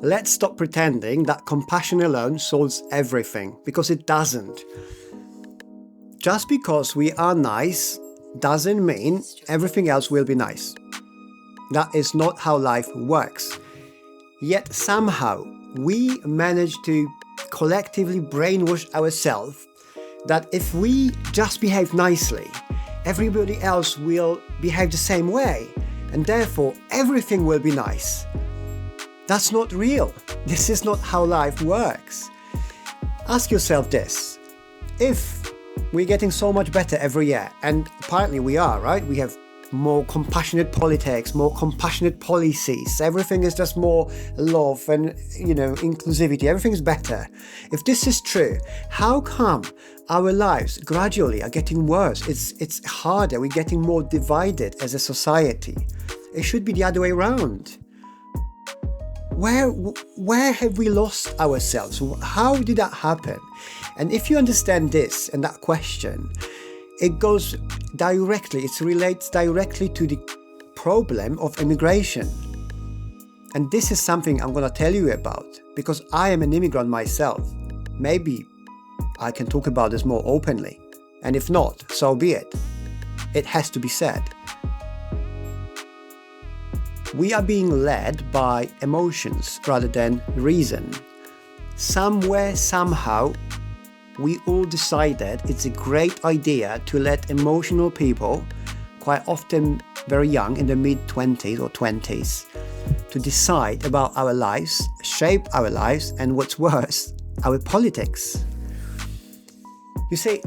Let's stop pretending that compassion alone solves everything, because it doesn't. Just because we are nice doesn't mean everything else will be nice. That is not how life works. Yet somehow we manage to collectively brainwash ourselves that if we just behave nicely, everybody else will behave the same way, and therefore everything will be nice. That's not real. This is not how life works. Ask yourself this. If we're getting so much better every year, and apparently we are, right? We have more compassionate politics, more compassionate policies. Everything is just more love and, inclusivity. Everything is better. If this is true, how come our lives gradually are getting worse? It's harder. We're getting more divided as a society. It should be the other way around. Where have we lost ourselves? How did that happen? And if you understand this and that question, it relates directly to the problem of immigration. And this is something I'm going to tell you about, because I am an immigrant myself. Maybe I can talk about this more openly. And if not, so be it. It has to be said. We are being led by emotions rather than reason. Somewhere, somehow, we all decided it's a great idea to let emotional people, quite often very young, in their mid-20s or 20s, to decide about our lives, shape our lives, and what's worse, our politics. You see,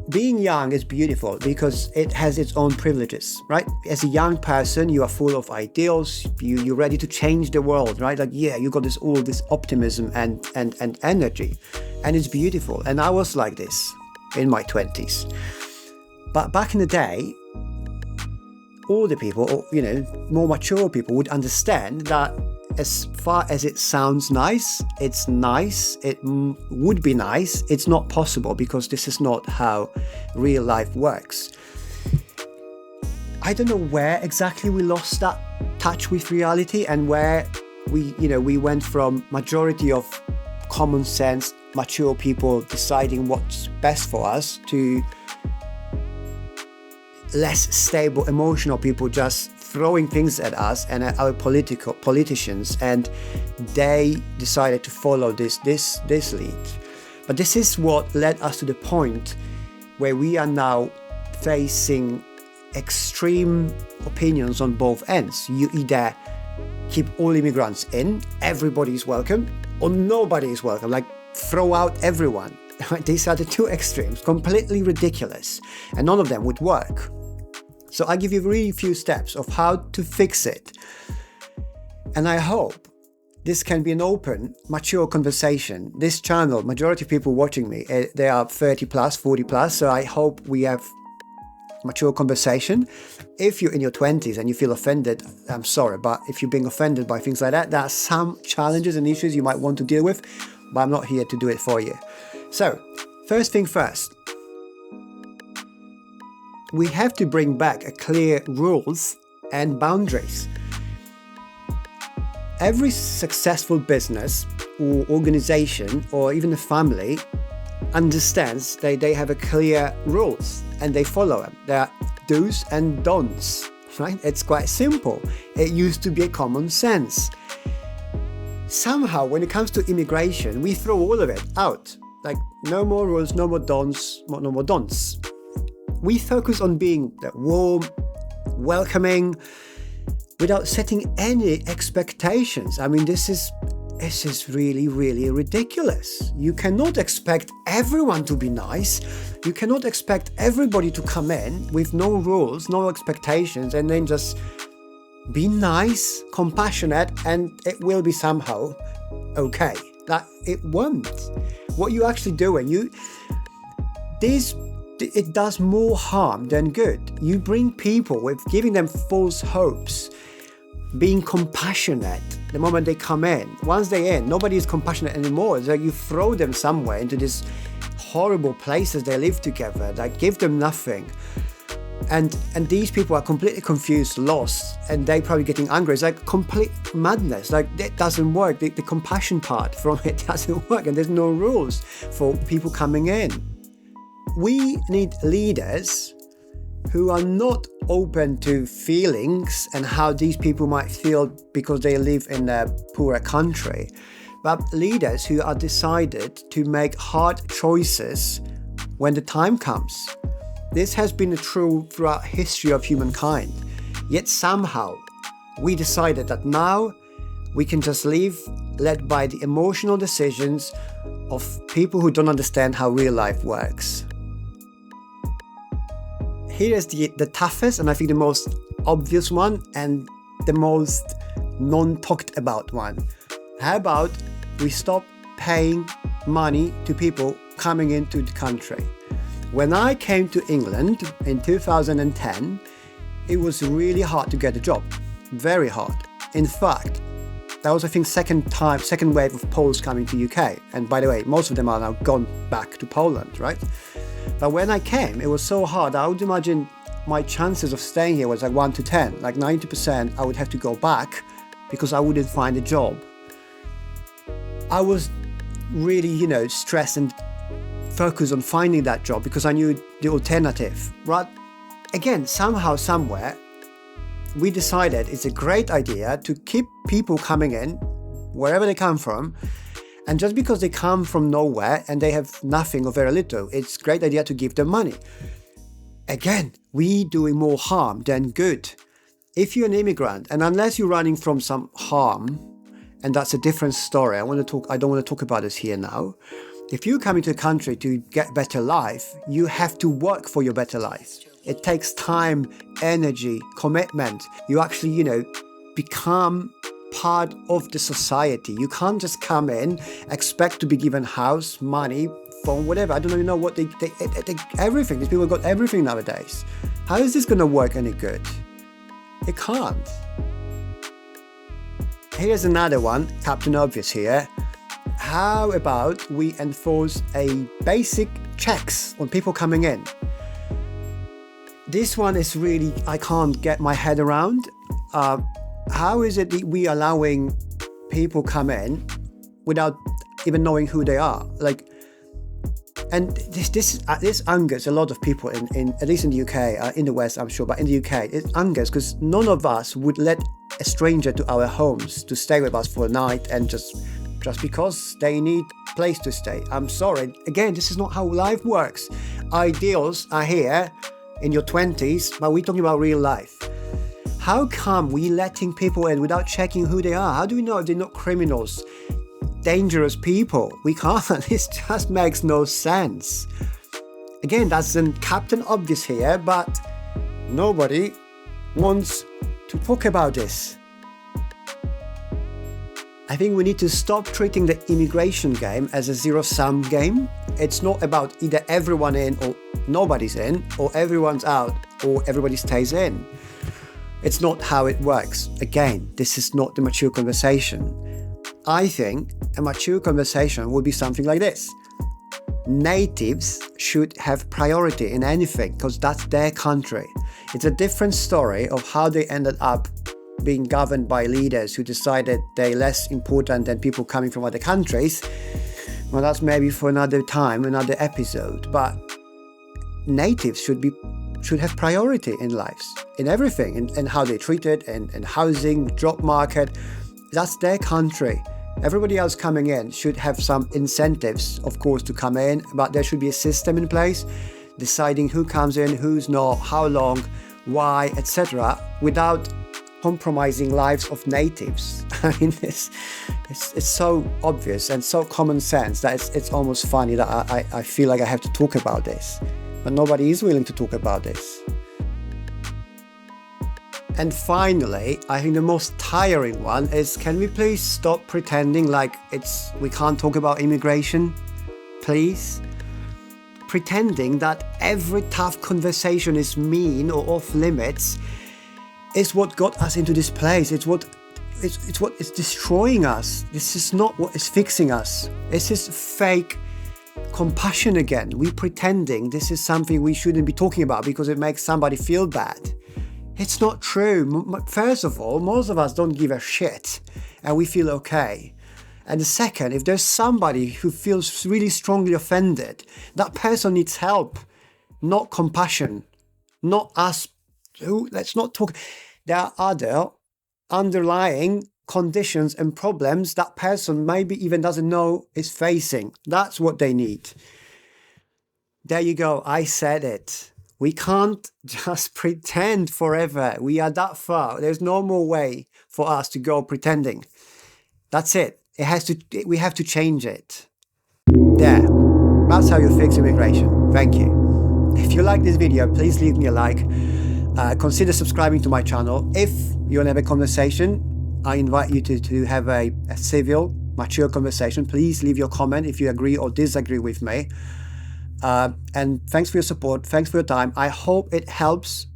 being young is beautiful because it has its own privileges, right? As a young person, you are full of ideals, you're ready to change the world, right? Like, yeah, you got all this optimism and energy, and it's beautiful. And I was like this in my 20s. But back in the day, older people, or, more mature people would understand that as far as it sounds nice, it's nice, it would be nice, it's not possible because this is not how real life works. I don't know where exactly we lost that touch with reality and where we went from majority of common sense, mature people deciding what's best for us to less stable, emotional people just throwing things at us and at our politicians, and they decided to follow this lead. But this is what led us to the point where we are now facing extreme opinions on both ends. You either keep all immigrants in, everybody is welcome, or nobody is welcome, like throw out everyone. These are the two extremes, completely ridiculous, and none of them would work. So I give you really few steps of how to fix it. And I hope this can be an open, mature conversation. This channel, majority of people watching me, they are 30 plus, 40 plus. So I hope we have mature conversation. If you're in your 20s and you feel offended, I'm sorry. But if you're being offended by things like that, there are some challenges and issues you might want to deal with. But I'm not here to do it for you. So first thing first. We have to bring back a clear rules and boundaries. Every successful business or organization or even a family understands they have a clear rules and they follow them. There are do's and don'ts, right? It's quite simple. It used to be a common sense. Somehow, when it comes to immigration, we throw all of it out. Like, no more rules, no more don'ts, no more don'ts. We focus on being warm, welcoming, without setting any expectations. I mean, this is really, really ridiculous. You cannot expect everyone to be nice. You cannot expect everybody to come in with no rules, no expectations, and then just be nice, compassionate, and it will be somehow okay. That it won't. What you actually doing, it does more harm than good. You bring people with giving them false hopes, being compassionate the moment they come in. Once they're in, nobody is compassionate anymore. It's like you throw them somewhere into these horrible places they live together, that give them nothing. And these people are completely confused, lost, and they're probably getting angry. It's like complete madness. Like, it doesn't work. The compassion part from it doesn't work, and there's no rules for people coming in. We need leaders who are not open to feelings and how these people might feel because they live in a poorer country, but leaders who are decided to make hard choices when the time comes. This has been true throughout history of humankind. Yet somehow we decided that now we can just live led by the emotional decisions of people who don't understand how real life works. Here is the toughest and I think the most obvious one and the most non-talked about one. How about we stop paying money to people coming into the country? When I came to England in 2010, it was really hard to get a job. Very hard. In fact, that was, I think, second wave of Poles coming to UK. And by the way, most of them are now gone back to Poland, right? But when I came, it was so hard. I would imagine my chances of staying here was like 1 to 10. Like 90% I would have to go back because I wouldn't find a job. I was really, stressed and focused on finding that job because I knew the alternative. But again, somehow, somewhere, we decided it's a great idea to keep people coming in, wherever they come from, and just because they come from nowhere and they have nothing or very little, it's a great idea to give them money. Again, we doing more harm than good. If you're an immigrant, and unless you're running from some harm, and that's a different story, I don't want to talk about this here now. If you come into a country to get better life, you have to work for your better life. It takes time, energy, commitment. You actually, become part of the society. You can't just come in, expect to be given house, money, phone, whatever. I don't even know what they everything. These people got everything nowadays. How is this going to work any good? It can't. Here's another one, Captain Obvious here. How about we enforce a basic checks on people coming in? This one is really, I can't get my head around. How is it that we allowing people come in without even knowing who they are? And this angers a lot of people in at least in the UK, in the West, I'm sure, but in the UK, it angers because none of us would let a stranger to our homes to stay with us for a night and just because they need a place to stay. I'm sorry. Again, this is not how life works. Ideals are here in your 20s, but we're talking about real life. How come we letting people in without checking who they are? How do we know if they're not criminals, dangerous people? We can't. This just makes no sense. Again, that's a Captain Obvious here, but nobody wants to talk about this. I think we need to stop treating the immigration game as a zero-sum game. It's not about either everyone in or nobody's in, or everyone's out or everybody stays in. It's not how it works. Again, this is not the mature conversation. I think a mature conversation would be something like this. Natives should have priority in anything because that's their country. It's a different story of how they ended up being governed by leaders who decided they're less important than people coming from other countries. Well, that's maybe for another time, another episode. But natives should have priority in lives, in everything, in how they're treated, in housing, job market. That's their country. Everybody else coming in should have some incentives, of course, to come in, but there should be a system in place deciding who comes in, who's not, how long, why, etc., without compromising lives of natives. I mean, it's so obvious and so common sense that it's almost funny that I feel like I have to talk about this, but nobody is willing to talk about this. And finally, I think the most tiring one is, can we please stop pretending like we can't talk about immigration? Please? Pretending that every tough conversation is mean or off limits is what got us into this place. It's what is destroying us. This is not what is fixing us. This is fake compassion again. We pretending this is something we shouldn't be talking about because it makes somebody feel bad. It's not true. First of all, most of us don't give a shit and we feel okay. And the second, if there's somebody who feels really strongly offended, that person needs help, not compassion, not us. Let's not talk. There are other underlying conditions and problems that person maybe even doesn't know is facing. That's what they need. There you go. I said it. We can't just pretend forever. We are that far. There's no more way for us to go pretending. That's it. We have to change it. There. That's how you fix immigration. Thank you. If you like this video, please leave me a like. Consider subscribing to my channel. If you want to have a conversation, I invite you to have a civil, mature conversation. Please leave your comment if you agree or disagree with me. And thanks for your support. Thanks for your time. I hope it helps.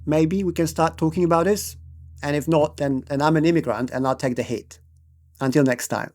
Maybe we can start talking about this. And if not, then I'm an immigrant and I'll take the hit. Until next time.